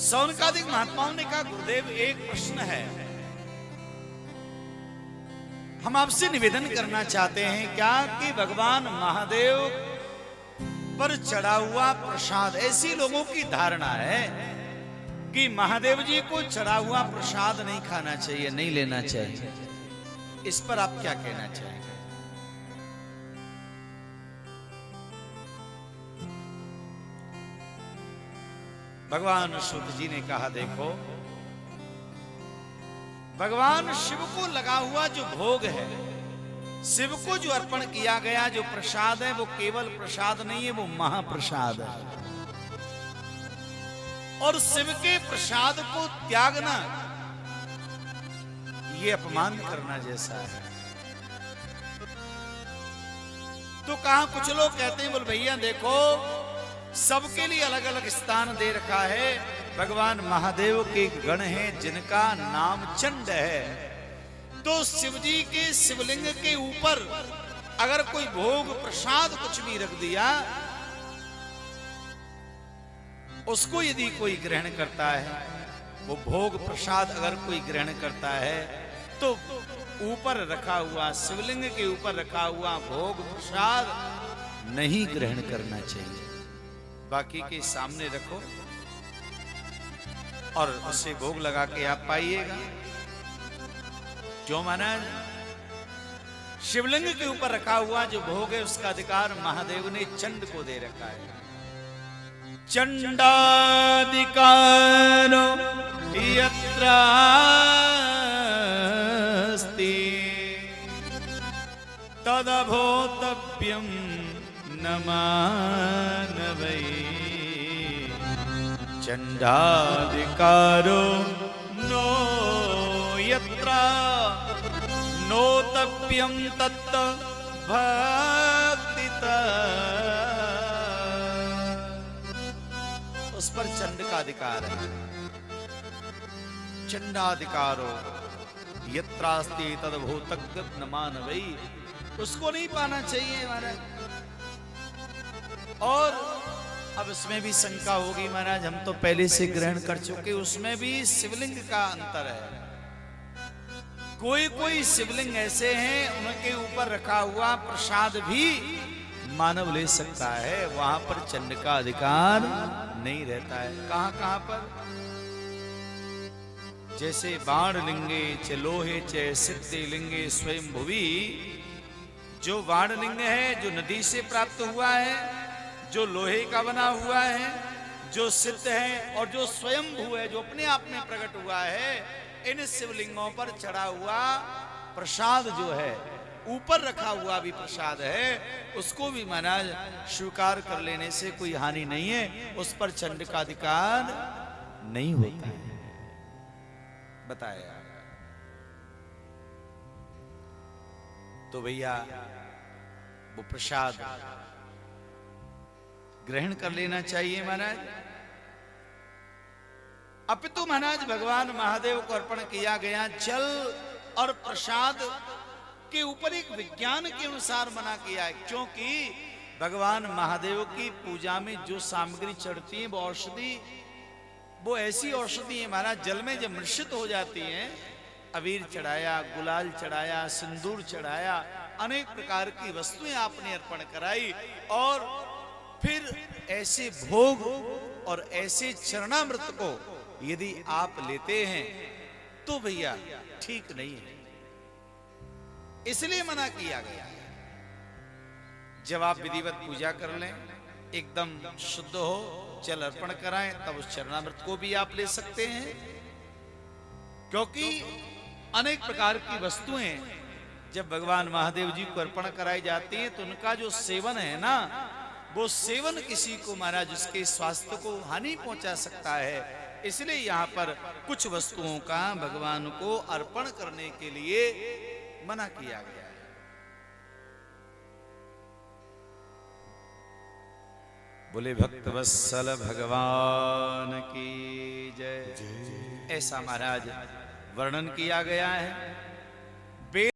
सौनकादिक महात्माओं ने कहा, गुरुदेव एक प्रश्न है, हम आपसे निवेदन करना चाहते हैं क्या कि भगवान महादेव पर चढ़ा हुआ प्रसाद, ऐसी लोगों की धारणा है कि महादेव जी को चढ़ा हुआ प्रसाद नहीं खाना चाहिए, नहीं लेना चाहिए। इस पर आप क्या कहना चाहेंगे? भगवान शुद्ध जी ने कहा, देखो भगवान शिव को लगा हुआ जो भोग है, शिव को जो अर्पण किया गया जो प्रसाद है, वो केवल प्रसाद नहीं है, वो महाप्रसाद है। और शिव के प्रसाद को त्यागना ये अपमान करना जैसा है। तो कहा कुछ लोग कहते हैं, बोल भैया देखो सबके लिए अलग अलग स्थान दे रखा है। भगवान महादेव के गण हैं जिनका नाम चंड है, तो शिव जी के शिवलिंग के ऊपर अगर कोई भोग प्रसाद कुछ भी रख दिया, उसको यदि कोई ग्रहण करता है, वो भोग प्रसाद अगर कोई ग्रहण करता है, तो ऊपर रखा हुआ शिवलिंग के ऊपर रखा हुआ भोग प्रसाद नहीं ग्रहण करना चाहिए। बाकी के सामने रखो और उसे भोग लगा के आप पाइएगा। जो माना शिवलिंग के ऊपर रखा हुआ जो भोग है, उसका अधिकार महादेव ने चंड को दे रखा है। चंडाधिकारो यत्र अस्ति तदभोतव्यं न मानवै। चंडाधिकारो नो यत्र नोतव्यं तत् भक्तितः। उस पर चंड का अधिकार है। चंडाधिकारो यत्रास्ति तद्भूतव्यं न मानवै, उसको नहीं पाना चाहिए महाराज। और अब इसमें भी शंका होगी, महाराज हम तो पहले से ग्रहण कर चुके, उसमें भी शिवलिंग का अंतर है। कोई कोई शिवलिंग ऐसे हैं उनके ऊपर रखा हुआ प्रसाद भी मानव ले सकता है, वहां पर चंड का अधिकार नहीं रहता है। कहां कहां पर? जैसे बाण लिंगे च लोहे च सिद्धि लिंगे स्वयं भुवि। जो बाण लिंग है जो नदी से प्राप्त हुआ है, जो लोहे का बना हुआ है, जो सिद्ध है, और जो स्वयंभू है जो अपने आप में प्रकट हुआ है, इन शिवलिंगों पर चढ़ा हुआ प्रसाद जो है, ऊपर रखा हुआ भी प्रसाद है, उसको भी महाराज स्वीकार कर लेने से कोई हानि नहीं है। उस पर चंड का अधिकार नहीं होता है। बताया तो भैया वो प्रसाद ग्रहण कर लेना चाहिए महाराज। अपितु महाराज भगवान महादेव को अर्पण किया गया जल और प्रसाद के ऊपर एक विज्ञान के अनुसार मना किया है, क्योंकि भगवान महादेव की पूजा में जो सामग्री चढ़ती है वो औषधि, वो ऐसी औषधि है महाराज, जल में जब मिश्रित हो जाती है, अबीर चढ़ाया, गुलाल चढ़ाया, सिंदूर चढ़ाया, अनेक प्रकार की वस्तुएं आपने अर्पण कराई, और फिर ऐसे भोग और ऐसे चरणामृत को यदि आप लेते हैं तो भैया ठीक नहीं है, इसलिए मना किया गया है। जब आप विधिवत पूजा कर लें, एकदम शुद्ध हो, जल अर्पण कराएं, तब उस चरणामृत को भी आप ले सकते हैं। क्योंकि अनेक प्रकार की वस्तुएं जब भगवान महादेव जी को अर्पण कराई जाती हैं, तो उनका जो सेवन है ना, वो सेवन किसी को महाराज उसके स्वास्थ्य को हानि पहुंचा सकता है। इसलिए यहाँ पर कुछ वस्तुओं का भगवान को अर्पण करने के लिए मना किया गया है। बोले भक्त वत्सल भगवान की जय। ऐसा महाराज वर्णन किया गया है।